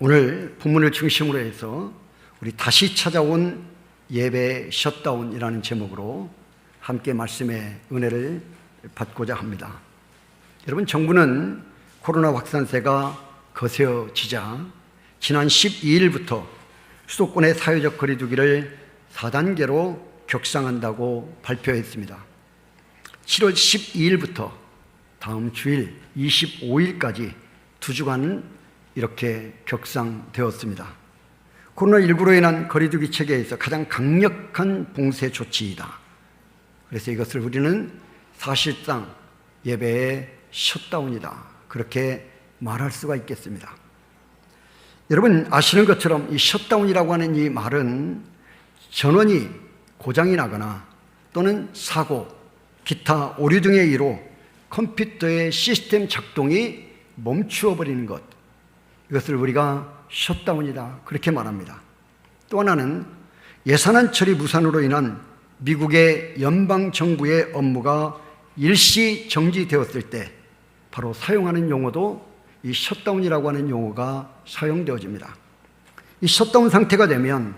오늘 본문을 중심으로 해서 우리 다시 찾아온 예배 셧다운이라는 제목으로 함께 말씀의 은혜를 받고자 합니다. 여러분, 정부는 코로나 확산세가 거세어지자 지난 12일부터 수도권의 사회적 거리두기를 4단계로 격상한다고 발표했습니다. 7월 12일부터 다음 주일 25일까지 2주간 이렇게 격상되었습니다. 코로나19로 인한 거리두기 체계에서 가장 강력한 봉쇄 조치이다. 그래서 이것을 우리는 사실상 예배의 셧다운이다, 그렇게 말할 수가 있겠습니다. 여러분 아시는 것처럼 이 셧다운이라고 하는 이 말은 전원이 고장이 나거나 또는 사고, 기타 오류 등의 이유로 컴퓨터의 시스템 작동이 멈추어 버리는 것, 이것을 우리가 셧다운이다, 그렇게 말합니다. 또 하나는 예산안 처리 무산으로 인한 미국의 연방정부의 업무가 일시 정지되었을 때 바로 사용하는 용어도 이 셧다운이라고 하는 용어가 사용되어집니다. 이 셧다운 상태가 되면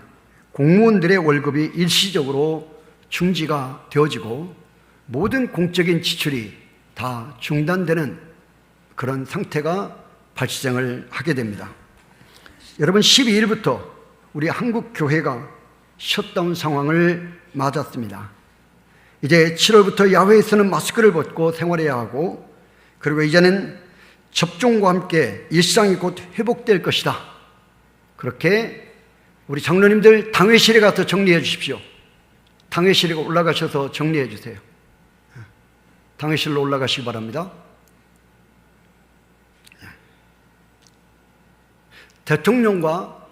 공무원들의 월급이 일시적으로 중지가 되어지고 모든 공적인 지출이 다 중단되는 그런 상태가 발생을 하게 됩니다. 여러분, 12일부터 우리 한국 교회가 셧다운 상황을 맞았습니다. 이제 7월부터 야외에서는 마스크를 벗고 생활해야 하고, 그리고 이제는 접종과 함께 일상이 곧 회복될 것이다. 그렇게 우리 장로님들 당회실에 가서 정리해 주십시오. 당회실에 올라가셔서 정리해 주세요. 당회실로 올라가시기 바랍니다. 대통령과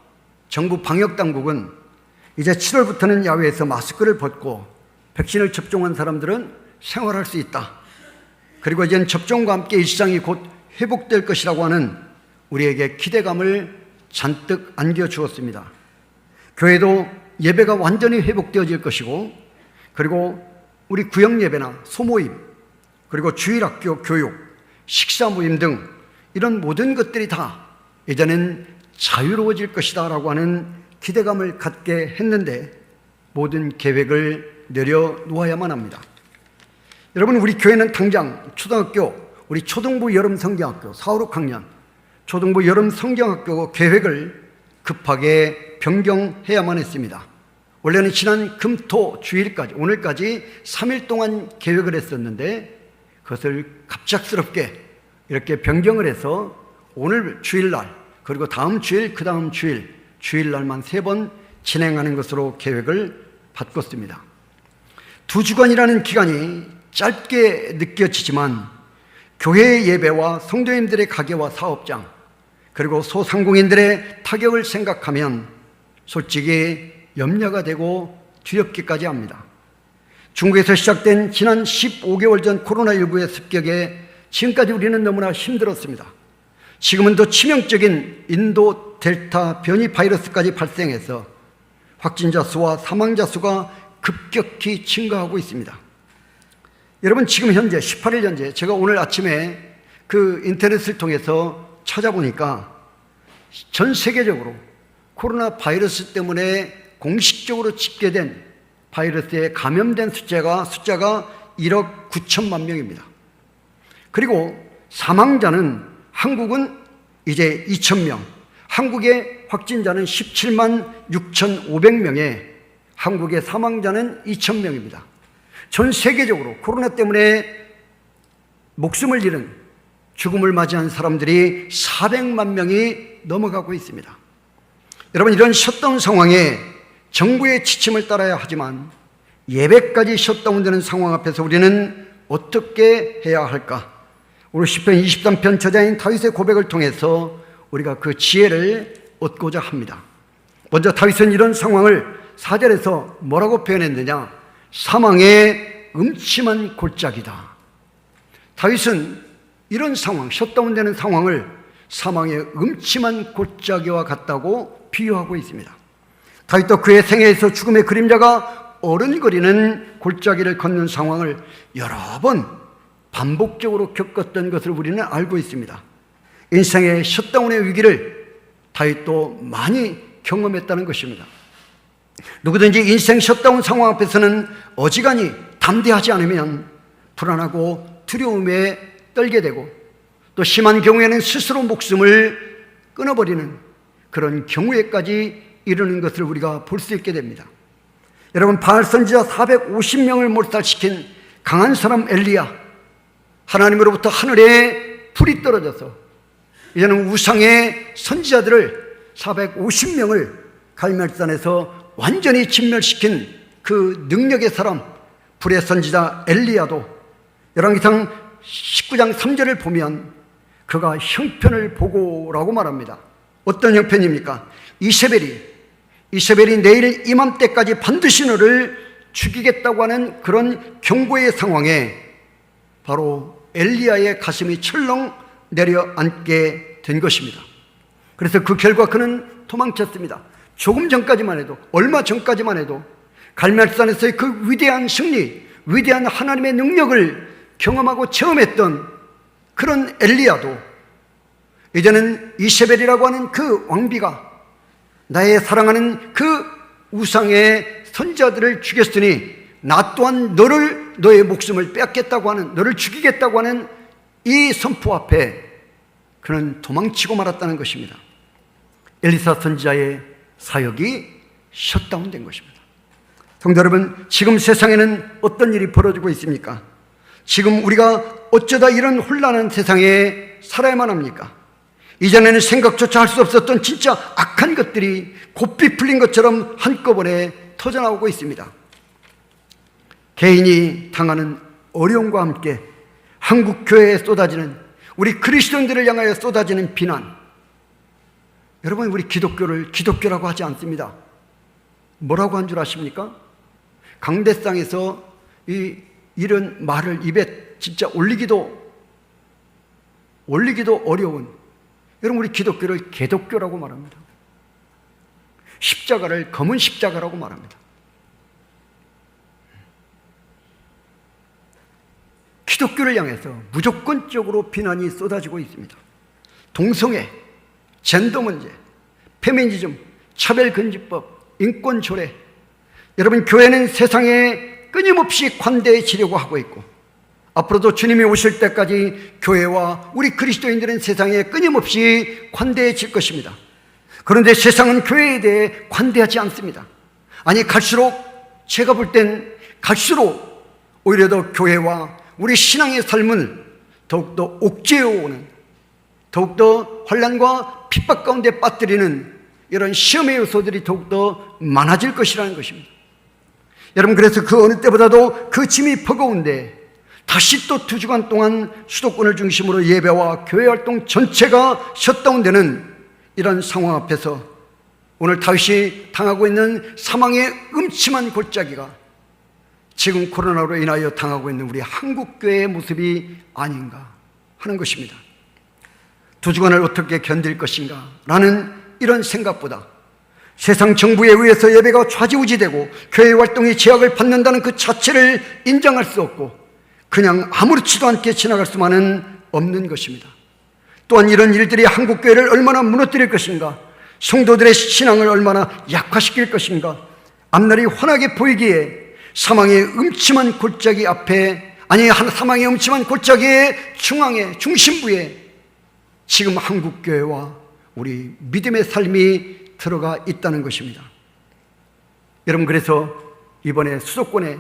정부 방역당국은 이제 7월부터는 야외에서 마스크를 벗고 백신을 접종한 사람들은 생활할 수 있다. 그리고 이제는 접종과 함께 일상이 곧 회복될 것이라고 하는 우리에게 기대감을 잔뜩 안겨주었습니다. 교회도 예배가 완전히 회복되어질 것이고, 그리고 우리 구역예배나 소모임, 그리고 주일학교 교육, 식사모임 등 이런 모든 것들이 다 이제는 자유로워질 것이다 라고 하는 기대감을 갖게 했는데 모든 계획을 내려놓아야만 합니다. 여러분, 우리 교회는 당장 초등학교, 우리 초등부 여름 성경학교 4, 5학년 초등부 여름 성경학교 계획을 급하게 변경해야만 했습니다. 원래는 지난 금, 토, 주일까지, 오늘까지 3일 동안 계획을 했었는데 그것을 갑작스럽게 이렇게 변경을 해서 오늘 주일날, 그리고 다음 주일, 그 다음 주일, 주일날만 3번 진행하는 것으로 계획을 바꿨습니다. 2주간이라는 기간이 짧게 느껴지지만 교회의 예배와 성도님들의 가게와 사업장, 그리고 소상공인들의 타격을 생각하면 솔직히 염려가 되고 두렵기까지 합니다. 중국에서 시작된 지난 15개월 전 코로나19의 습격에 지금까지 우리는 너무나 힘들었습니다. 지금은 더 치명적인 인도 델타 변이 바이러스까지 발생해서 확진자 수와 사망자 수가 급격히 증가하고 있습니다. 여러분, 지금 현재 18일 현재 제가 오늘 아침에 그 인터넷을 통해서 찾아보니까 전 세계적으로 코로나 바이러스 때문에 공식적으로 집계된 바이러스에 감염된 숫자가 1억 9천만 명입니다. 그리고 사망자는 한국은 이제 2,000명, 한국의 확진자는 17만 6,500명에 한국의 사망자는 2,000명입니다. 전 세계적으로 코로나 때문에 목숨을 잃은, 죽음을 맞이한 사람들이 400만 명이 넘어가고 있습니다. 여러분, 이런 셧다운 상황에 정부의 지침을 따라야 하지만 예배까지 셧다운되는 상황 앞에서 우리는 어떻게 해야 할까? 오늘 시편 23편 저자인 다윗의 고백을 통해서 우리가 그 지혜를 얻고자 합니다. 먼저 다윗은 이런 상황을 4절에서 뭐라고 표현했느냐? 사망의 음침한 골짜기다. 다윗은 이런 상황, 셧다운되는 상황을 사망의 음침한 골짜기와 같다고 비유하고 있습니다. 다윗도 그의 생애에서 죽음의 그림자가 어른거리는 골짜기를 걷는 상황을 여러 번 반복적으로 겪었던 것을 우리는 알고 있습니다. 인생의 셧다운의 위기를 다윗도 많이 경험했다는 것입니다. 누구든지 인생 셧다운 상황 앞에서는 어지간히 담대하지 않으면 불안하고 두려움에 떨게 되고, 또 심한 경우에는 스스로 목숨을 끊어버리는 그런 경우에까지 이르는 것을 우리가 볼 수 있게 됩니다. 여러분, 바알 선지자 450명을 몰살시킨 강한 사람 엘리야, 하나님으로부터 하늘에 불이 떨어져서 이제는 우상의 선지자들을 450명을 갈멜산에서 완전히 진멸시킨 그 능력의 사람, 불의 선지자 엘리야도 열왕기상 19장 3절을 보면 그가 형편을 보고라고 말합니다. 어떤 형편입니까? 이세벨이 내일 이맘때까지 반드시 너를 죽이겠다고 하는 그런 경고의 상황에 바로 엘리야의 가슴이 철렁 내려앉게 된 것입니다. 그래서 그 결과 그는 도망쳤습니다. 조금 전까지만 해도, 얼마 전까지만 해도 갈멜산에서의 그 위대한 승리, 위대한 하나님의 능력을 경험하고 체험했던 그런 엘리야도 이제는 이세벨이라고 하는 그 왕비가 나의 사랑하는 그 우상의 선지자들을 죽였으니 나 또한 너의 목숨을 빼앗겠다고 하는, 너를 죽이겠다고 하는 이 선포 앞에 그는 도망치고 말았다는 것입니다. 엘리사 선지자의 사역이 셧다운된 것입니다. 성도 여러분, 지금 세상에는 어떤 일이 벌어지고 있습니까? 지금 우리가 어쩌다 이런 혼란한 세상에 살아야만 합니까? 이전에는 생각조차 할 수 없었던 진짜 악한 것들이 곱비 풀린 것처럼 한꺼번에 터져나오고 있습니다. 개인이 당하는 어려움과 함께 한국 교회에 쏟아지는, 우리 그리스도인들을 향하여 쏟아지는 비난. 여러분, 우리 기독교를 기독교라고 하지 않습니다. 뭐라고 한 줄 아십니까? 강대상에서 이런 말을 입에 진짜 올리기도 어려운, 여러분, 우리 기독교를 개독교라고 말합니다. 십자가를 검은 십자가라고 말합니다. 기독교를 향해서 무조건적으로 비난이 쏟아지고 있습니다. 동성애, 젠더 문제, 페미니즘, 차별금지법, 인권조례. 여러분, 교회는 세상에 끊임없이 관대해지려고 하고 있고, 앞으로도 주님이 오실 때까지 교회와 우리 그리스도인들은 세상에 끊임없이 관대해질 것입니다. 그런데 세상은 교회에 대해 관대하지 않습니다. 아니, 제가 볼 땐 갈수록 오히려 더 교회와 우리 신앙의 삶을 더욱더 옥죄어오는, 더욱더 환난과 핍박 가운데 빠뜨리는 이런 시험의 요소들이 더욱더 많아질 것이라는 것입니다. 여러분, 그래서 그 어느 때보다도 그 짐이 버거운데 다시 또 2주간 동안 수도권을 중심으로 예배와 교회 활동 전체가 셧다운되는 이런 상황 앞에서 오늘 다윗이 당하고 있는 사망의 음침한 골짜기가 지금 코로나로 인하여 당하고 있는 우리 한국교회의 모습이 아닌가 하는 것입니다. 2주간을 어떻게 견딜 것인가 라는 이런 생각보다 세상 정부에 의해서 예배가 좌지우지되고 교회 활동이 제약을 받는다는 그 자체를 인정할 수 없고 그냥 아무렇지도 않게 지나갈 수만은 없는 것입니다. 또한 이런 일들이 한국교회를 얼마나 무너뜨릴 것인가, 성도들의 신앙을 얼마나 약화시킬 것인가, 앞날이 환하게 보이기에 사망의 음침한 골짜기 앞에, 아니 사망의 음침한 골짜기의 중심부에 지금 한국교회와 우리 믿음의 삶이 들어가 있다는 것입니다. 여러분, 그래서 이번에 수도권에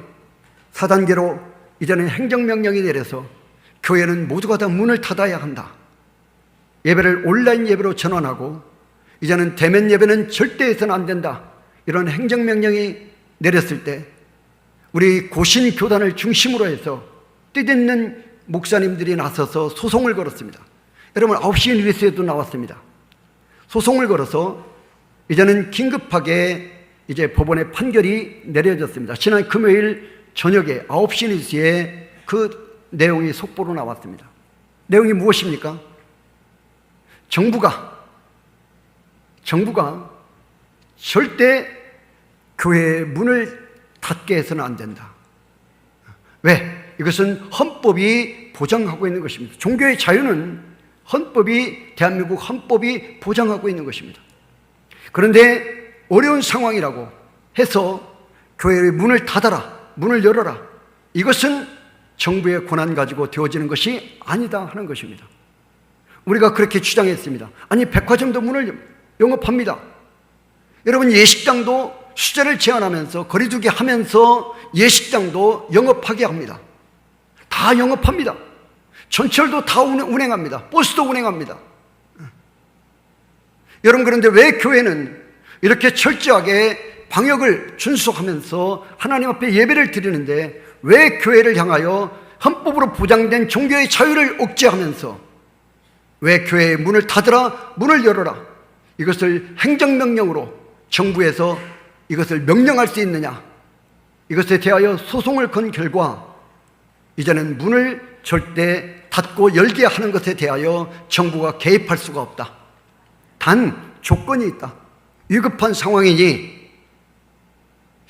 4단계로 이제는 행정명령이 내려서 교회는 모두가 다 문을 닫아야 한다, 예배를 온라인 예배로 전환하고 이제는 대면 예배는 절대 해서는 안 된다, 이런 행정명령이 내렸을 때 우리 고신교단을 중심으로 해서 뜻있는 목사님들이 나서서 소송을 걸었습니다. 여러분, 9시 뉴스에도 나왔습니다. 소송을 걸어서 이제는 긴급하게 이제 법원의 판결이 내려졌습니다. 지난 금요일 저녁에 9시 뉴스에 그 내용이 속보로 나왔습니다. 내용이 무엇입니까? 정부가 절대 교회의 문을 닫게 해서는 안 된다. 왜? 이것은 헌법이 보장하고 있는 것입니다. 종교의 자유는 대한민국 헌법이 보장하고 있는 것입니다. 그런데 어려운 상황이라고 해서 교회의 문을 닫아라, 문을 열어라, 이것은 정부의 권한 가지고 되어지는 것이 아니다 하는 것입니다. 우리가 그렇게 주장했습니다. 아니, 백화점도 문을 영업합니다. 여러분, 예식장도 수제를 제한하면서 거리두기 하면서 예식장도 영업하게 합니다. 다 영업합니다. 전철도 다 운행합니다. 버스도 운행합니다. 여러분, 그런데 왜 교회는 이렇게 철저하게 방역을 준수하면서 하나님 앞에 예배를 드리는데 왜 교회를 향하여 헌법으로 보장된 종교의 자유를 억제하면서 왜 교회의 문을 닫으라, 문을 열어라, 이것을 행정명령으로 정부에서 이것을 명령할 수 있느냐, 이것에 대하여 소송을 건 결과 이제는 문을 절대 닫고 열게 하는 것에 대하여 정부가 개입할 수가 없다. 단 조건이 있다. 위급한 상황이니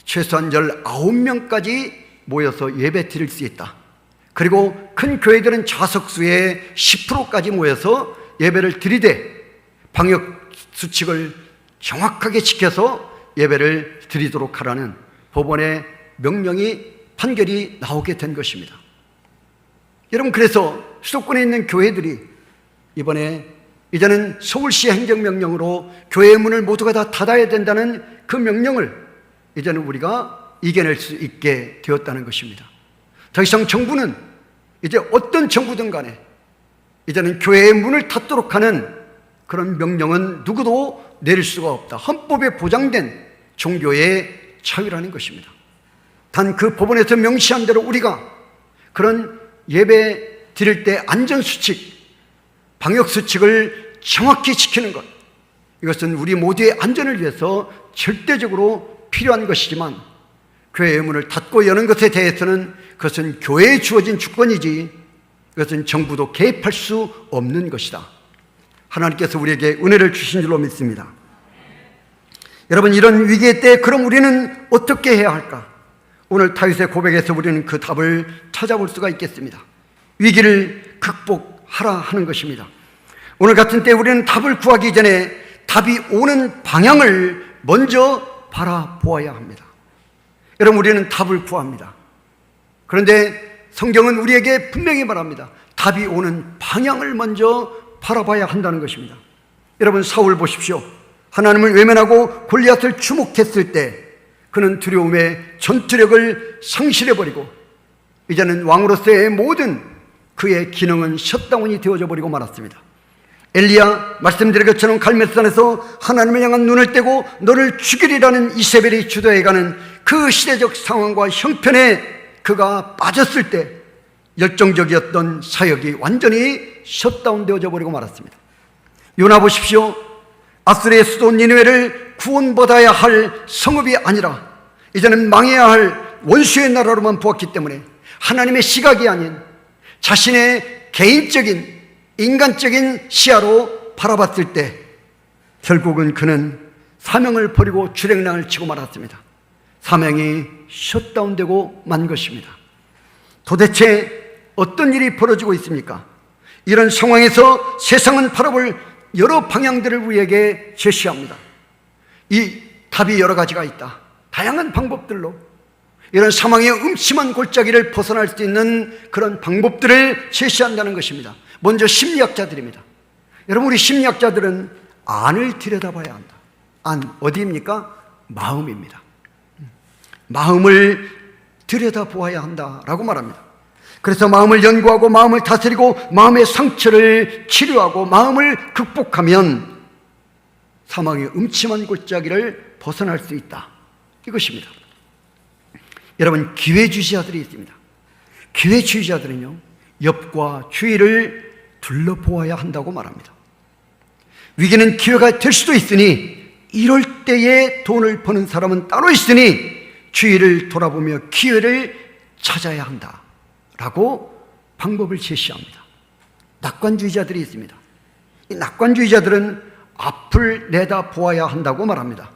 최소한 19명까지 모여서 예배 드릴 수 있다. 그리고 큰 교회들은 좌석수의 10%까지 모여서 예배를 드리되 방역 수칙을 정확하게 지켜서 예배를 드리도록 하라는 법원의 판결이 나오게 된 것입니다. 여러분, 그래서 수도권에 있는 교회들이 이번에 이제는 서울시 행정명령으로 교회의 문을 모두가 다 닫아야 된다는 그 명령을 이제는 우리가 이겨낼 수 있게 되었다는 것입니다. 더 이상 정부는, 이제 어떤 정부든 간에 이제는 교회의 문을 닫도록 하는 그런 명령은 누구도 내릴 수가 없다. 헌법에 보장된 종교의 자유라는 것입니다. 단 그 법원에서 명시한 대로 우리가 그런 예배 드릴 때 안전수칙, 방역수칙을 정확히 지키는 것, 이것은 우리 모두의 안전을 위해서 절대적으로 필요한 것이지만 교회의 문을 닫고 여는 것에 대해서는 그것은 교회에 주어진 주권이지 그것은 정부도 개입할 수 없는 것이다. 하나님께서 우리에게 은혜를 주신 줄로 믿습니다. 여러분, 이런 위기의 때 그럼 우리는 어떻게 해야 할까? 오늘 다윗의 고백에서 우리는 그 답을 찾아볼 수가 있겠습니다. 위기를 극복하라 하는 것입니다. 오늘 같은 때 우리는 답을 구하기 전에 답이 오는 방향을 먼저 바라보아야 합니다. 여러분, 우리는 답을 구합니다. 그런데 성경은 우리에게 분명히 말합니다. 답이 오는 방향을 먼저 바라봐야 한다는 것입니다. 여러분, 사울 보십시오. 하나님을 외면하고 골리앗을 주목했을 때 그는 두려움에 전투력을 상실해버리고 이제는 왕으로서의 모든 그의 기능은 셧다운이 되어져 버리고 말았습니다. 엘리야, 말씀드린 것처럼 갈멜산에서 하나님을 향한 눈을 떼고 너를 죽이리라는 이세벨이 주도해가는 그 시대적 상황과 형편에 그가 빠졌을 때 열정적이었던 사역이 완전히 셧다운 되어져 버리고 말았습니다. 요나 보십시오. 아수르의 수도 니느웨를 구원받아야 할 성읍이 아니라 이제는 망해야 할 원수의 나라로만 보았기 때문에 하나님의 시각이 아닌 자신의 개인적인 인간적인 시야로 바라봤을 때 결국은 그는 사명을 버리고 주랭랑을 치고 말았습니다. 사명이 셧다운되고 만 것입니다. 도대체 어떤 일이 벌어지고 있습니까? 이런 상황에서 세상은 바라볼 여러 방향들을 우리에게 제시합니다. 이 답이 여러 가지가 있다. 다양한 방법들로 이런 사망의 음침한 골짜기를 벗어날 수 있는 그런 방법들을 제시한다는 것입니다. 먼저 심리학자들입니다. 여러분, 우리 심리학자들은 안을 들여다봐야 한다. 안, 어디입니까? 마음입니다. 마음을 들여다보아야 한다라고 말합니다. 그래서 마음을 연구하고 마음을 다스리고 마음의 상처를 치료하고 마음을 극복하면 사망의 음침한 골짜기를 벗어날 수 있다. 이것입니다. 여러분, 기회주의자들이 있습니다. 기회주의자들은요, 옆과 주위를 둘러보아야 한다고 말합니다. 위기는 기회가 될 수도 있으니 이럴 때에 돈을 버는 사람은 따로 있으니 주위를 돌아보며 기회를 찾아야 한다 라고 방법을 제시합니다. 낙관주의자들이 있습니다. 이 낙관주의자들은 앞을 내다보아야 한다고 말합니다.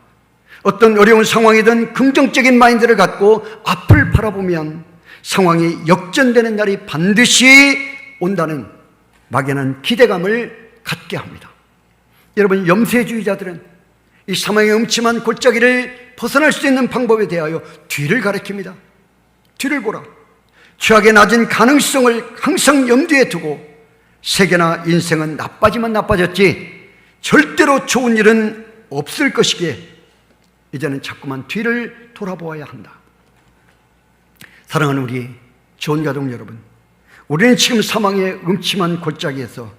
어떤 어려운 상황이든 긍정적인 마인드를 갖고 앞을 바라보면 상황이 역전되는 날이 반드시 온다는 막연한 기대감을 갖게 합니다. 여러분, 염세주의자들은 이 사망의 음침한 골짜기를 벗어날 수 있는 방법에 대하여 뒤를 가리킵니다. 뒤를 보라. 죄악의 낮은 가능성을 항상 염두에 두고 세계나 인생은 나빠지면 나빠졌지 절대로 좋은 일은 없을 것이기에 이제는 자꾸만 뒤를 돌아보아야 한다. 사랑하는 우리 좋은 가족 여러분, 우리는 지금 사망의 음침한 골짜기에서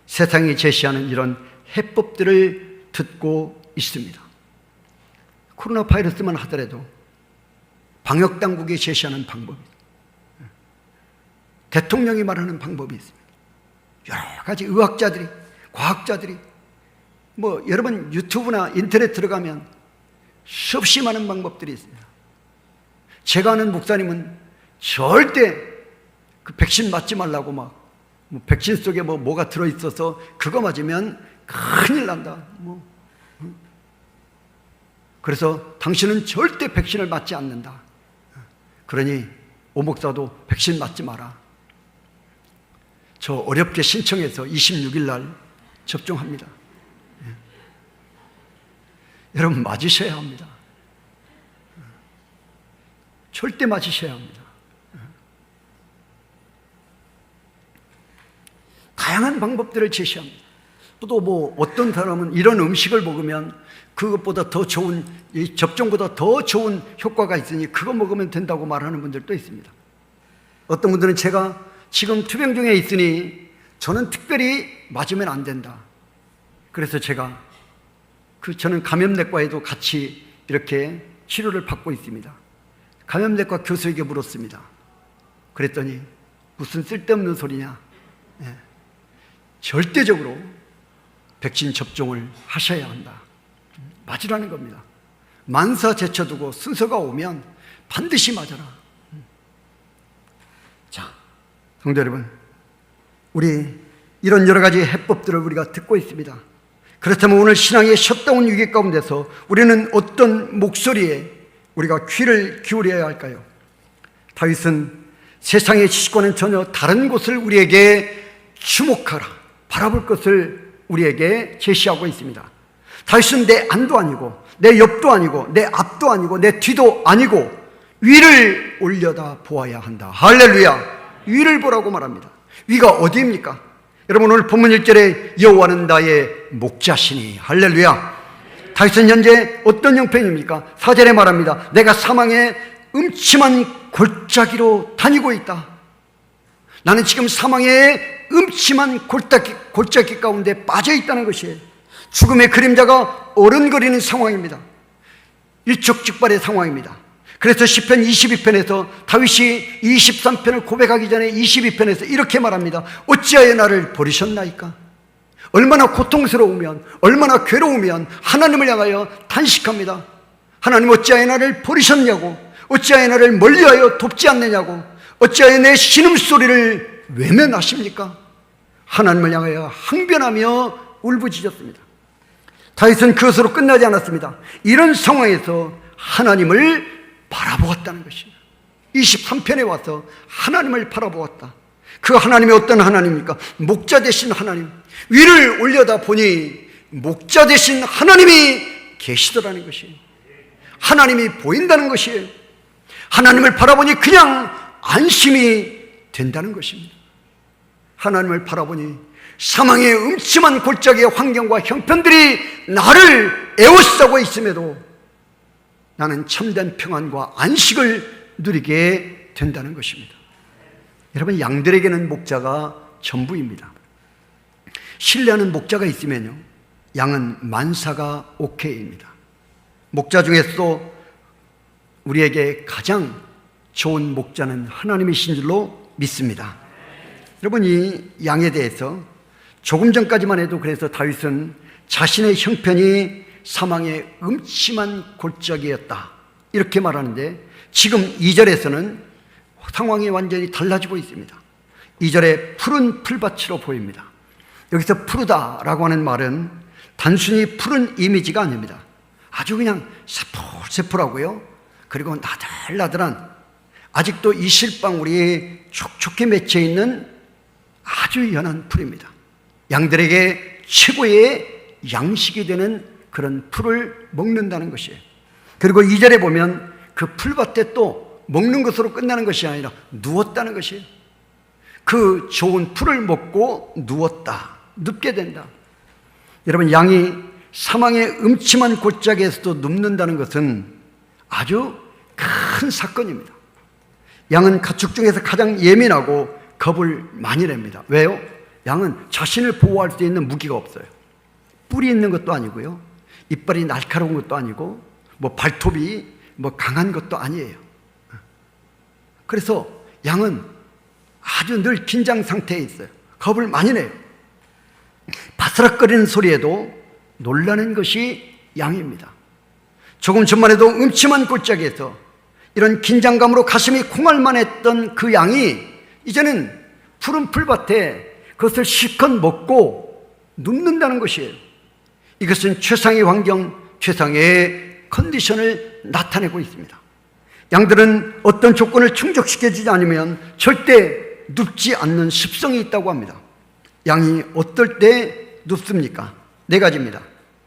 세상이 제시하는 이런 해법들을 듣고 있습니다. 코로나 바이러스만 하더라도 방역당국이 제시하는 방법이, 대통령이 말하는 방법이 있습니다. 여러 가지 의학자들이, 과학자들이, 여러분 유튜브나 인터넷 들어가면 수없이 많은 방법들이 있습니다. 제가 아는 목사님은 절대 그 백신 맞지 말라고 백신 속에 뭐가 들어있어서 그거 맞으면 큰일 난다. 그래서 당신은 절대 백신을 맞지 않는다. 그러니 오 목사도 백신 맞지 마라. 저 어렵게 신청해서 26일 날 접종합니다. 여러분 맞으셔야 합니다. 절대 맞으셔야 합니다. 다양한 방법들을 제시합니다. 또 어떤 사람은 이런 음식을 먹으면 그것보다 더 좋은, 이 접종보다 더 좋은 효과가 있으니 그거 먹으면 된다고 말하는 분들도 있습니다. 어떤 분들은 제가 지금 투병 중에 있으니 저는 특별히 맞으면 안 된다. 그래서 저는 감염내과에도 같이 이렇게 치료를 받고 있습니다. 감염내과 교수에게 물었습니다. 그랬더니 무슨 쓸데없는 소리냐. 절대적으로 백신 접종을 하셔야 한다. 맞으라는 겁니다. 만사 제쳐두고 순서가 오면 반드시 맞아라. 자, 성도 여러분, 우리 이런 여러 가지 해법들을 우리가 듣고 있습니다. 그렇다면 오늘 신앙의 셧다운 위기 가운데서 우리는 어떤 목소리에 우리가 귀를 기울여야 할까요? 다윗은 세상의 지식과는 전혀 다른 곳을 우리에게 주목하라, 바라볼 것을 우리에게 제시하고 있습니다. 다윗은 내 안도 아니고 내 옆도 아니고 내 앞도 아니고 내 뒤도 아니고 위를 올려다 보아야 한다. 할렐루야. 위를 보라고 말합니다. 위가 어디입니까? 여러분 오늘 본문 1절에 여호와는 나의 목자시니, 할렐루야. 다윗은 현재 어떤 형편입니까? 4절에 말합니다. 내가 사망의 음침한 골짜기로 다니고 있다. 나는 지금 사망의 음침한 골짜기 가운데 빠져 있다는 것이에요. 죽음의 그림자가 어른거리는 상황입니다. 일촉즉발의 상황입니다. 그래서 시편 22편에서 다윗이 23편을 고백하기 전에 22편에서 이렇게 말합니다. 어찌하여 나를 버리셨나이까? 얼마나 고통스러우면, 얼마나 괴로우면 하나님을 향하여 탄식합니다. 하나님 어찌하여 나를 버리셨냐고, 어찌하여 나를 멀리하여 돕지 않느냐고, 어찌하여 내 신음소리를 외면하십니까? 하나님을 향하여 항변하며 울부짖었습니다. 다윗은 그것으로 끝나지 않았습니다. 이런 상황에서 하나님을 바라보았다는 것입니다. 23편에 와서 하나님을 바라보았다. 그 하나님이 어떤 하나님입니까? 목자 되신 하나님. 위를 올려다 보니 목자 되신 하나님이 계시더라는 것이에요. 하나님이 보인다는 것이에요. 하나님을 바라보니 그냥 안심이 된다는 것입니다. 하나님을 바라보니 사망의 음침한 골짜기의 환경과 형편들이 나를 에워싸고 있음에도 나는 참된 평안과 안식을 누리게 된다는 것입니다. 여러분, 양들에게는 목자가 전부입니다. 신뢰하는 목자가 있으면요, 양은 만사가 오케이입니다. 목자 중에서도 우리에게 가장 좋은 목자는 하나님이신 줄로 믿습니다. 여러분, 이 양에 대해서 조금 전까지만 해도 그래서 다윗은 자신의 형편이 사망의 음침한 골짜기였다 이렇게 말하는데, 지금 2절에서는 상황이 완전히 달라지고 있습니다. 2절에 푸른 풀밭으로 보입니다. 여기서 푸르다라고 하는 말은 단순히 푸른 이미지가 아닙니다. 아주 그냥 새풀새풀하고요, 그리고 나들나들한, 아직도 이슬방울이 촉촉히 맺혀 있는 아주 연한 풀입니다. 양들에게 최고의 양식이 되는 그런 풀을 먹는다는 것이에요. 그리고 2절에 보면 그 풀밭에 또 먹는 것으로 끝나는 것이 아니라 누웠다는 것이에요. 그 좋은 풀을 먹고 누웠다, 눕게 된다. 여러분, 양이 사망의 음침한 골짜기에서도 눕는다는 것은 아주 큰 사건입니다. 양은 가축 중에서 가장 예민하고 겁을 많이 냅니다. 왜요? 양은 자신을 보호할 수 있는 무기가 없어요. 뿔이 있는 것도 아니고요, 이빨이 날카로운 것도 아니고, 발톱이 강한 것도 아니에요. 그래서 양은 아주 늘 긴장 상태에 있어요. 겁을 많이 내요. 바스락거리는 소리에도 놀라는 것이 양입니다. 조금 전만 해도 음침한 골짜기에서 이런 긴장감으로 가슴이 콩알만했던 그 양이 이제는 푸른 풀밭에 그것을 실컷 먹고 눕는다는 것이에요. 이것은 최상의 환경, 최상의 컨디션을 나타내고 있습니다. 양들은 어떤 조건을 충족시켜주지 않으면 절대 눕지 않는 습성이 있다고 합니다. 양이 어떨 때 눕습니까? 4가지입니다.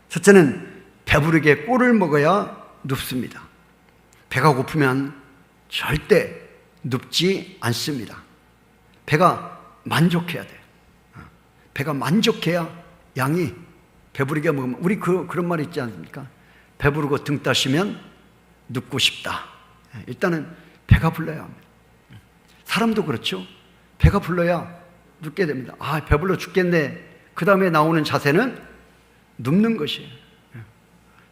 첫째는 배부르게 꿀을 먹어야 눕습니다. 배가 고프면 절대 눕지 않습니다. 배가 만족해야 돼요. 배가 만족해야 양이 배부르게 먹으면, 우리 그런 말 있지 않습니까? 배부르고 등 따시면 눕고 싶다. 일단은 배가 불러야 합니다. 사람도 그렇죠. 배가 불러야 눕게 됩니다. 배불러 죽겠네. 그 다음에 나오는 자세는 눕는 것이에요.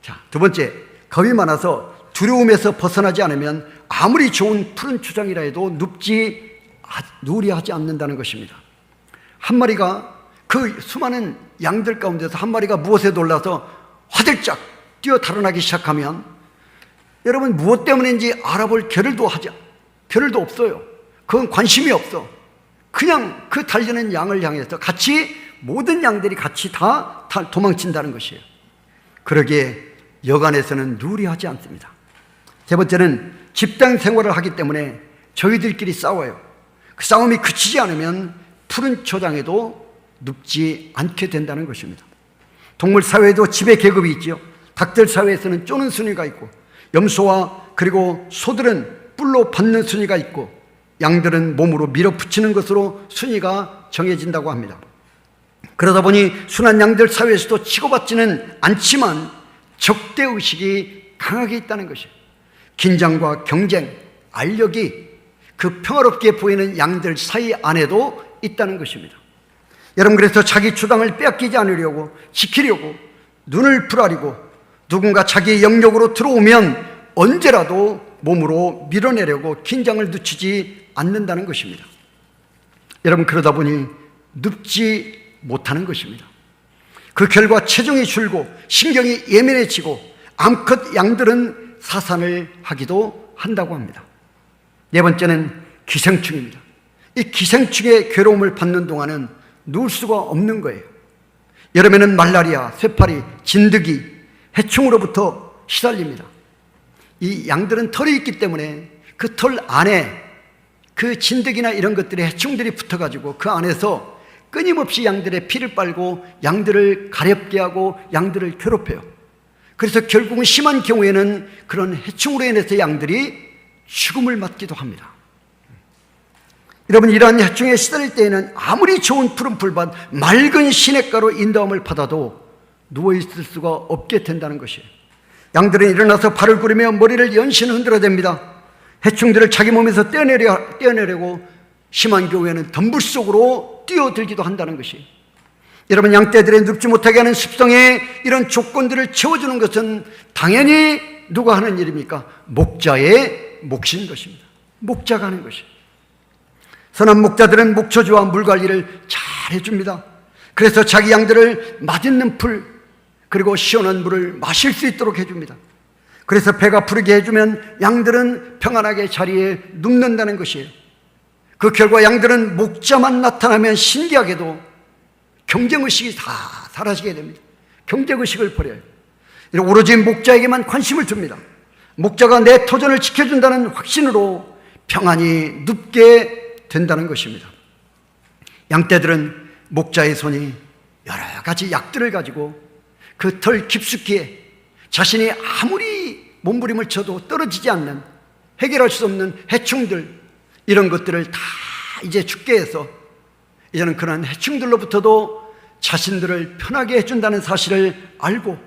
자, 2번째, 겁이 많아서 두려움에서 벗어나지 않으면 아무리 좋은 푸른 초장이라 해도 누리 하지 않는다는 것입니다. 한 마리가, 그 수많은 양들 가운데서 한 마리가 무엇에 놀라서 화들짝 뛰어 달아나기 시작하면 여러분, 무엇 때문인지 알아볼 겨를도 없어요. 그건 관심이 없어. 그냥 그 달리는 양을 향해서 모든 양들이 같이 다 도망친다는 것이에요. 그러기에 여간에서는 누리하지 않습니다. 3번째는 집단 생활을 하기 때문에 저희들끼리 싸워요. 그 싸움이 그치지 않으면 푸른 초장에도 눕지 않게 된다는 것입니다. 동물 사회에도 지배 계급이 있죠. 닭들 사회에서는 쪼는 순위가 있고, 염소와 그리고 소들은 뿔로 받는 순위가 있고, 양들은 몸으로 밀어붙이는 것으로 순위가 정해진다고 합니다. 그러다 보니 순한 양들 사회에서도 치고받지는 않지만 적대의식이 강하게 있다는 것이에요. 긴장과 경쟁, 알력이 그 평화롭게 보이는 양들 사이 안에도 있다는 것입니다. 여러분, 그래서 자기 주당을 빼앗기지 않으려고, 지키려고 눈을 부라리고 누군가 자기 영역으로 들어오면 언제라도 몸으로 밀어내려고 긴장을 늦추지 않는다는 것입니다. 여러분, 그러다 보니 눕지 못하는 것입니다. 그 결과 체중이 줄고 신경이 예민해지고 암컷 양들은 사산을 하기도 한다고 합니다. 4번째는 기생충입니다. 이 기생충의 괴로움을 받는 동안은 누울 수가 없는 거예요. 여름에는 말라리아, 쇠파리, 진드기, 해충으로부터 시달립니다. 이 양들은 털이 있기 때문에 그 털 안에 그 진드기나 이런 것들이, 해충들이 붙어가지고 그 안에서 끊임없이 양들의 피를 빨고 양들을 가렵게 하고 양들을 괴롭혀요. 그래서 결국은 심한 경우에는 그런 해충으로 인해서 양들이 죽음을 맞기도 합니다. 여러분, 이러한 해충에 시달릴 때에는 아무리 좋은 푸른 풀밭, 맑은 시냇가로 인도함을 받아도 누워있을 수가 없게 된다는 것이에요. 양들은 일어나서 발을 구르며 머리를 연신 흔들어댑니다. 해충들을 자기 몸에서 떼어내려고 심한 경우에는 덤불 속으로 뛰어들기도 한다는 것이에요. 여러분, 양떼들의 눕지 못하게 하는 습성의 이런 조건들을 채워주는 것은 당연히 누가 하는 일입니까? 목자의 몫인 것입니다. 목자가 하는 것이에요. 선한 목자들은 목초지와 물 관리를 잘 해줍니다. 그래서 자기 양들을 맛있는 풀 그리고 시원한 물을 마실 수 있도록 해줍니다. 그래서 배가 부르게 해주면 양들은 평안하게 자리에 눕는다는 것이에요. 그 결과 양들은 목자만 나타나면 신기하게도 경쟁의식이 다 사라지게 됩니다. 경쟁의식을 버려요. 오로지 목자에게만 관심을 둡니다. 목자가 내 토전을 지켜준다는 확신으로 평안히 눕게 된다는 것입니다. 양떼들은 목자의 손이 여러 가지 약들을 가지고 그 덜 깊숙이에 자신이 아무리 몸부림을 쳐도 떨어지지 않는, 해결할 수 없는 해충들, 이런 것들을 다 이제 죽게 해서 이제는 그런 해충들로부터도 자신들을 편하게 해준다는 사실을 알고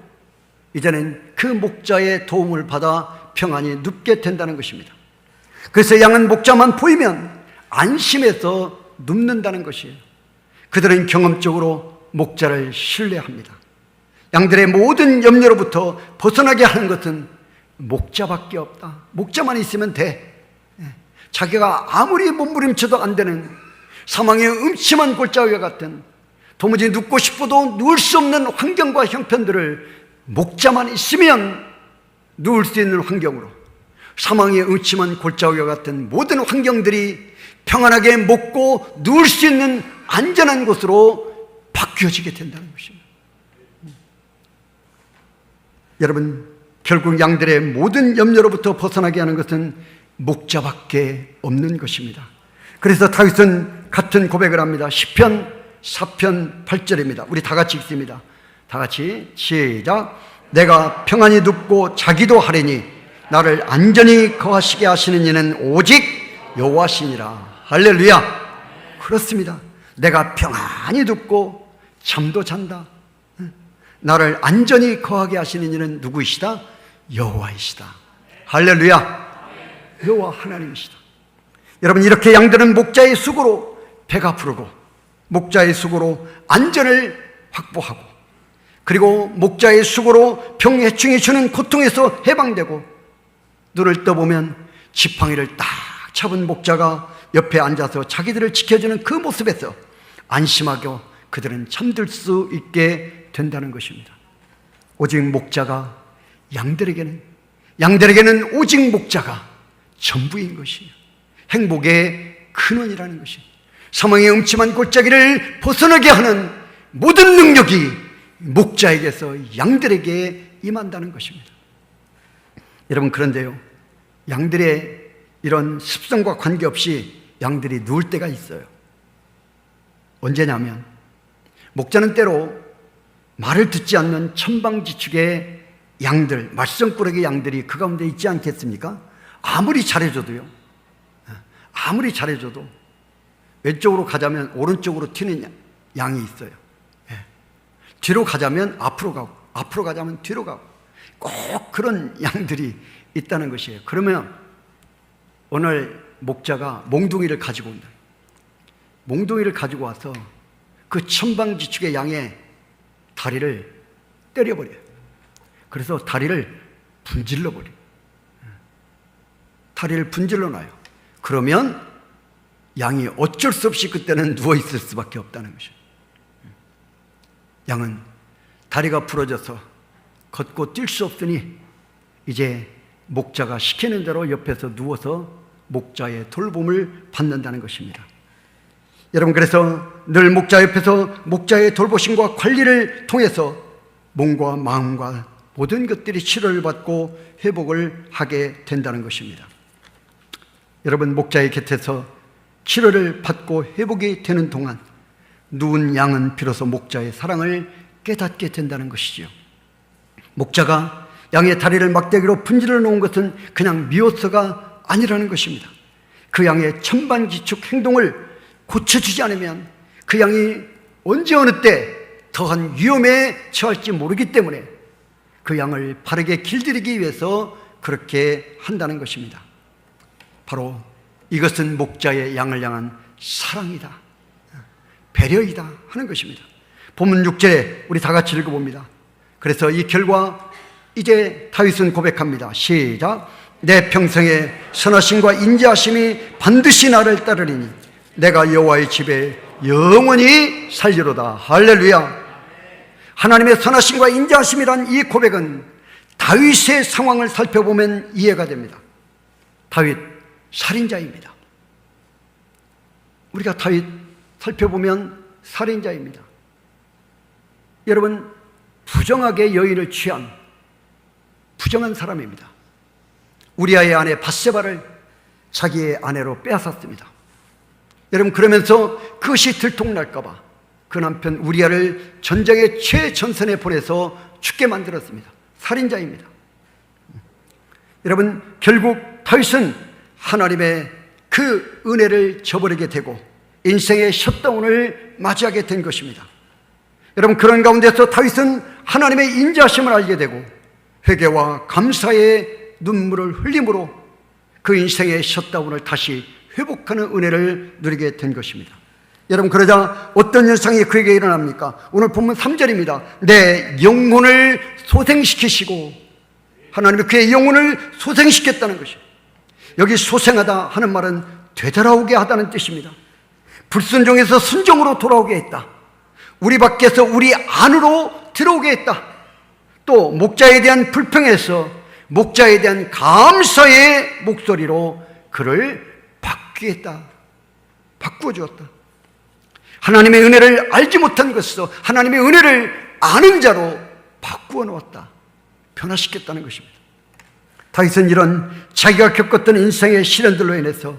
이제는 그 목자의 도움을 받아 평안히 눕게 된다는 것입니다. 그래서 양은 목자만 보이면 안심해서 눕는다는 것이에요. 그들은 경험적으로 목자를 신뢰합니다. 양들의 모든 염려로부터 벗어나게 하는 것은 목자밖에 없다. 목자만 있으면 돼. 자기가 아무리 몸부림쳐도 안 되는 사망의 음침한 골짜기와 같은, 도무지 눕고 싶어도 누울 수 없는 환경과 형편들을 목자만 있으면 누울 수 있는 환경으로, 사망의 음침한 골짜기와 같은 모든 환경들이 평안하게 먹고 누울 수 있는 안전한 곳으로 바뀌어지게 된다는 것입니다. 여러분, 결국 양들의 모든 염려로부터 벗어나게 하는 것은 목자밖에 없는 것입니다. 그래서 다윗은 같은 고백을 합니다. 시편 4편 8절입니다. 우리 다 같이 읽습니다. 다 같이 시작. 내가 평안히 눕고 자기도 하리니 나를 안전히 거하시게 하시는 이는 오직 여호와시니라. 할렐루야. 그렇습니다. 내가 평안히 눕고 잠도 잔다. 나를 안전히 거하게 하시는 이는 누구이시다? 여호와이시다. 할렐루야. 여호와 하나님이시다. 여러분, 이렇게 양들은 목자의 수고로 배가 부르고 목자의 수고로 안전을 확보하고, 그리고 목자의 수고로 병해충이 주는 고통에서 해방되고, 눈을 떠보면 지팡이를 딱 잡은 목자가 옆에 앉아서 자기들을 지켜주는 그 모습에서 안심하고 그들은 잠들 수 있게 된다는 것입니다. 오직 목자가 양들에게는 오직 목자가 전부인 것이에요. 행복의 근원이라는 것입니다. 사망의 음침한 골짜기를 벗어나게 하는 모든 능력이 목자에게서 양들에게 임한다는 것입니다. 여러분, 그런데요, 양들의 이런 습성과 관계없이 양들이 누울 때가 있어요. 언제냐면, 목자는 때로 말을 듣지 않는 천방지축의 양들, 말썽꾸러기 양들이 그 가운데 있지 않겠습니까? 아무리 잘해줘도 왼쪽으로 가자면 오른쪽으로 튀는 양이 있어요. 뒤로 가자면 앞으로 가고, 앞으로 가자면 뒤로 가고, 꼭 그런 양들이 있다는 것이에요. 그러면 오늘 목자가 몽둥이를 가지고 온다. 몽둥이를 가지고 와서 그 천방지축의 양의 다리를 때려버려요. 그래서 다리를 분질러 버려요. 다리를 분질러 놔요. 그러면 양이 어쩔 수 없이 그때는 누워있을 수밖에 없다는 것이에요. 양은 다리가 부러져서 걷고 뛸 수 없으니 이제 목자가 시키는 대로 옆에서 누워서 목자의 돌봄을 받는다는 것입니다. 여러분, 그래서 늘 목자 옆에서 목자의 돌보심과 관리를 통해서 몸과 마음과 모든 것들이 치료를 받고 회복을 하게 된다는 것입니다. 여러분, 목자의 곁에서 치료를 받고 회복이 되는 동안 누운 양은 비로소 목자의 사랑을 깨닫게 된다는 것이지요. 목자가 양의 다리를 막대기로 분질러 놓은 것은 그냥 미워서가 아니라는 것입니다. 그 양의 천방지축 행동을 고쳐주지 않으면 그 양이 언제 어느 때 더한 위험에 처할지 모르기 때문에 그 양을 바르게 길들이기 위해서 그렇게 한다는 것입니다. 바로 이것은 목자의 양을 향한 사랑이다, 배려이다 하는 것입니다. 본문 6절에 우리 다 같이 읽어봅니다. 그래서 이 결과 이제 다윗은 고백합니다. 시작. 내 평생에 선하심과 인자하심이 반드시 나를 따르리니 내가 여호와의 집에 영원히 살리로다. 할렐루야. 하나님의 선하심과 인자하심이란 이 고백은 다윗의 상황을 살펴보면 이해가 됩니다. 다윗 살인자입니다. 우리가 다윗 살펴보면 살인자입니다. 여러분, 부정하게 여인을 취한 부정한 사람입니다. 우리아의 아내 밧세바를 자기의 아내로 빼앗았습니다. 여러분, 그러면서 그것이 들통날까 봐 그 남편 우리아를 전쟁의 최전선에 보내서 죽게 만들었습니다. 살인자입니다. 여러분, 결국 다윗은 하나님의 그 은혜를 저버리게 되고 인생의 셧다운을 맞이하게 된 것입니다. 여러분, 그런 가운데서 다윗은 하나님의 인자하심을 알게 되고 회개와 감사의 눈물을 흘림으로 그 인생의 셧다운을 다시 회복하는 은혜를 누리게 된 것입니다. 여러분, 그러자 어떤 현상이 그에게 일어납니까? 오늘 본문 3절입니다. 내 영혼을 소생시키시고, 하나님이 그의 영혼을 소생시켰다는 것이에요. 여기 소생하다 하는 말은 되돌아오게 하다는 뜻입니다. 불순종에서 순종으로 돌아오게 했다. 우리 밖에서 우리 안으로 들어오게 했다. 또 목자에 대한 불평에서 목자에 대한 감사의 목소리로 그를 바뀌게 했다. 바꾸어 주었다. 하나님의 은혜를 알지 못한 것으로 하나님의 은혜를 아는 자로 바꾸어 놓았다. 변화시켰다는 것입니다. 다윗은 이런 자기가 겪었던 인생의 시련들로 인해서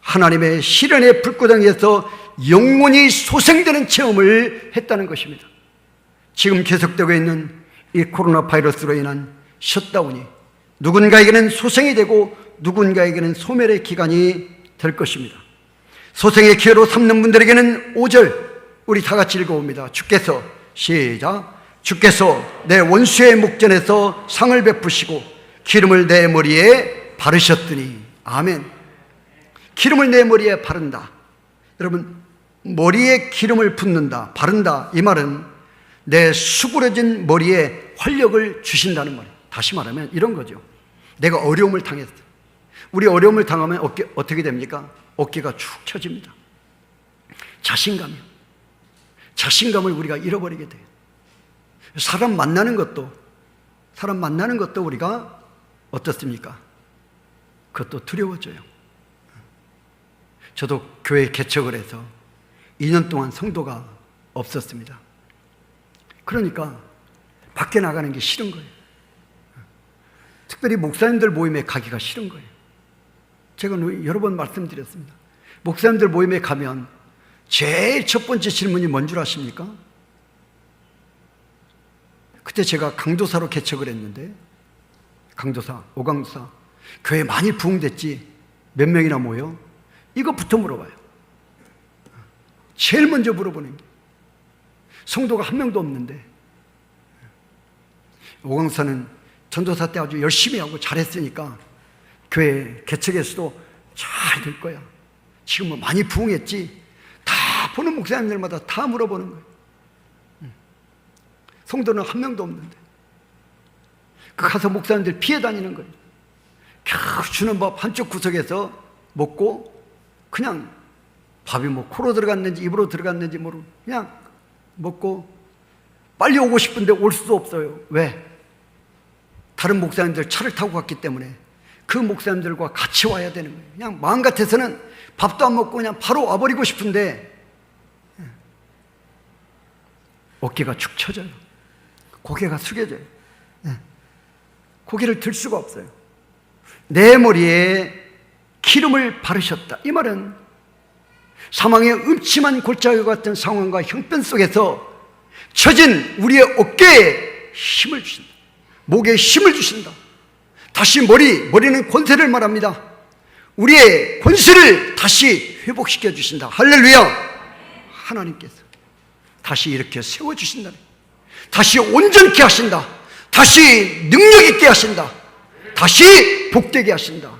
하나님의 시련의 불구덩이에서 영원히 소생되는 체험을 했다는 것입니다. 지금 계속되고 있는 이 코로나 바이러스로 인한 셧다운이 누군가에게는 소생이 되고 누군가에게는 소멸의 기간이 될 것입니다. 소생의 기회로 삼는 분들에게는 5절 우리 다 같이 읽어봅니다. 주께서, 시작, 주께서 내 원수의 목전에서 상을 베푸시고 기름을 내 머리에 바르셨더니. 아멘. 기름을 내 머리에 바른다. 여러분, 머리에 기름을 붓는다, 바른다, 이 말은 내 수그러진 머리에 활력을 주신다는 말. 다시 말하면 이런 거죠. 내가 어려움을 당했어. 우리 어려움을 당하면 어떻게 됩니까? 어깨가 축 처집니다. 자신감을 우리가 잃어버리게 돼요. 사람 만나는 것도 우리가 어떻습니까? 그것도 두려워져요. 저도 교회 개척을 해서 2년 동안 성도가 없었습니다. 그러니까 밖에 나가는 게 싫은 거예요. 특별히 목사님들 모임에 가기가 싫은 거예요. 제가 여러 번 말씀드렸습니다. 목사님들 모임에 가면 제일 첫 번째 질문이 뭔 줄 아십니까? 그때 제가 강도사로 개척을 했는데, 강도사, 오강도사, 교회 많이 부흥됐지? 몇 명이나 모여? 이거부터 물어봐요. 제일 먼저 물어보는 게. 성도가 한 명도 없는데, 오강도사는 전도사 때 아주 열심히 하고 잘했으니까 교회 개척에서도 잘 될 거야. 지금은 많이 부흥했지? 다 보는 목사님들마다 다 물어보는 거예요. 성도는 한 명도 없는데 가서 목사님들 피해 다니는 거예요. 겨우 주는 밥 한쪽 구석에서 먹고 그냥 밥이 뭐 코로 들어갔는지 입으로 들어갔는지 모르고 그냥 먹고 빨리 오고 싶은데 올 수도 없어요. 왜? 다른 목사님들 차를 타고 갔기 때문에 그 목사님들과 같이 와야 되는 거예요. 그냥 마음 같아서는 밥도 안 먹고 그냥 바로 와버리고 싶은데 어깨가 축 처져요. 고개가 숙여져요. 고개를 들 수가 없어요. 내 머리에 기름을 바르셨다. 이 말은 사망의 음침한 골짜기 같은 상황과 형편 속에서 처진 우리의 어깨에 힘을 주신다. 목에 힘을 주신다. 다시 머리는 권세를 말합니다. 우리의 권세를 다시 회복시켜 주신다. 할렐루야. 하나님께서 다시 이렇게 세워주신다. 다시 온전케 하신다. 다시 능력 있게 하신다. 다시 복되게 하신다.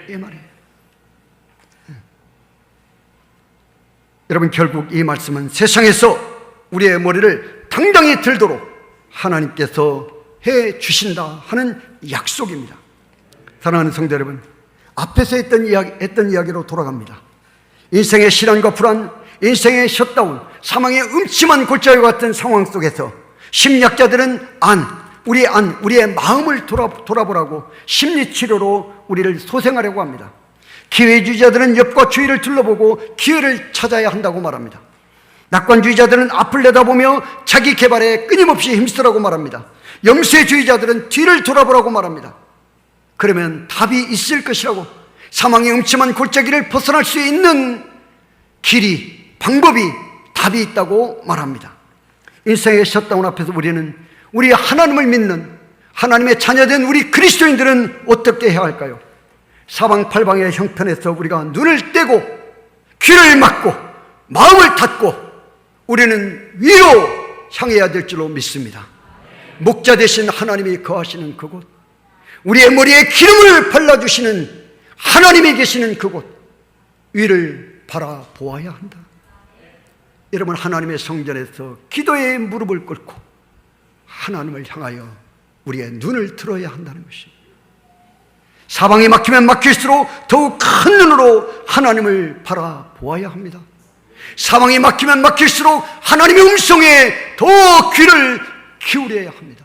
이 말이에요. 여러분, 결국 이 말씀은 세상에서 우리의 머리를 당당히 들도록 하나님께서 해 주신다 하는 약속입니다. 사랑하는 성도 여러분, 앞에서 했던 이야기로 돌아갑니다. 인생의 시련과 불안, 인생의 셧다운, 사망의 음침한 골짜기 같은 상황 속에서 심리학자들은 우리의 마음을 돌아보라고 심리치료로 우리를 소생하려고 합니다. 기회주의자들은 옆과 주위를 둘러보고 기회를 찾아야 한다고 말합니다. 낙관주의자들은 앞을 내다보며 자기 개발에 끊임없이 힘쓰라고 말합니다. 염세주의자들은 뒤를 돌아보라고 말합니다. 그러면 답이 있을 것이라고, 사망의 음침한 골짜기를 벗어날 수 있는 길이, 방법이, 답이 있다고 말합니다. 인생의 셧다운 앞에서 우리는 우리 하나님을 믿는 하나님의 자녀된 우리 그리스도인들은 어떻게 해야 할까요? 사방팔방의 형편에서 우리가 눈을 떼고 귀를 막고 마음을 닫고 우리는 위로 향해야 될 줄로 믿습니다. 목자 되신 하나님이 거하시는 그곳, 우리의 머리에 기름을 발라주시는 하나님이 계시는 그곳 위를 바라보아야 한다. 여러분, 하나님의 성전에서 기도의 무릎을 꿇고 하나님을 향하여 우리의 눈을 들어야 한다는 것입니다. 사방이 막히면 막힐수록 더욱 큰 눈으로 하나님을 바라보아야 합니다. 사방이 막히면 막힐수록 하나님의 음성에 더 귀를 기울여야 합니다.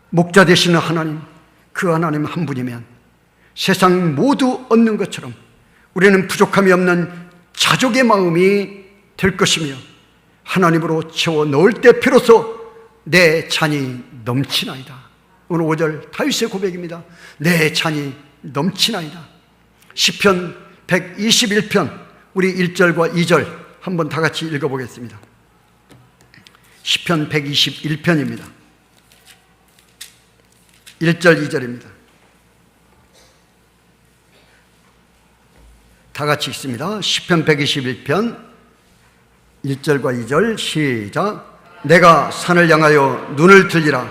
목자 되시는 하나님, 그 하나님 한 분이면 세상 모두 얻는 것처럼 우리는 부족함이 없는 자족의 마음이 될 것이며 하나님으로 채워 넣을 때 비로소 내 잔이 넘치나이다. 오늘 5절 다윗의 고백입니다. 내 잔이 넘치나이다. 시편 121편 우리 1절과 2절 한번 다 같이 읽어보겠습니다. 시편 121편입니다. 1절 2절입니다. 다 같이 읽습니다. 시편 121편 1절과 2절 시작. 내가 산을 향하여 눈을 들리라.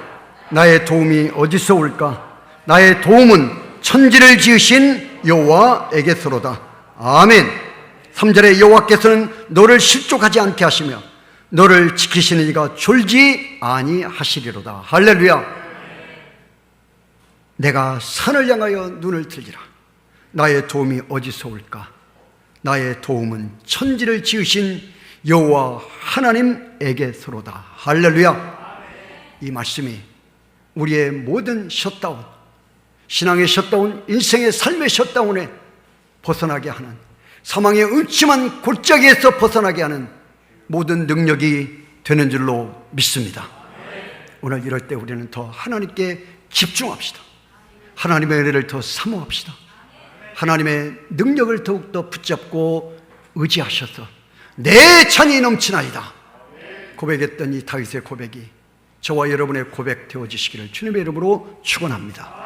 나의 도움이 어디서 올까? 나의 도움은 천지를 지으신 여호와에게서로다. 아멘. 3절에 여호와께서는 너를 실족하지 않게 하시며 너를 지키시는 이가 졸지 아니하시리로다. 할렐루야. 내가 산을 향하여 눈을 들리라. 나의 도움이 어디서 올까? 나의 도움은 천지를 지으신 여호와 하나님에게서로다. 할렐루야. 이 말씀이 우리의 모든 셧다운, 신앙의 셧다운, 인생의 삶의 셧다운에 벗어나게 하는, 사망의 음침한 골짜기에서 벗어나게 하는 모든 능력이 되는 줄로 믿습니다. 오늘 이럴 때 우리는 더 하나님께 집중합시다. 하나님의 은혜를 더 사모합시다. 하나님의 능력을 더욱더 붙잡고 의지하셔서 내 잔이 넘치나이다 고백했던 이 다윗의 고백이 저와 여러분의 고백 되어지시기를 주님의 이름으로 축원합니다.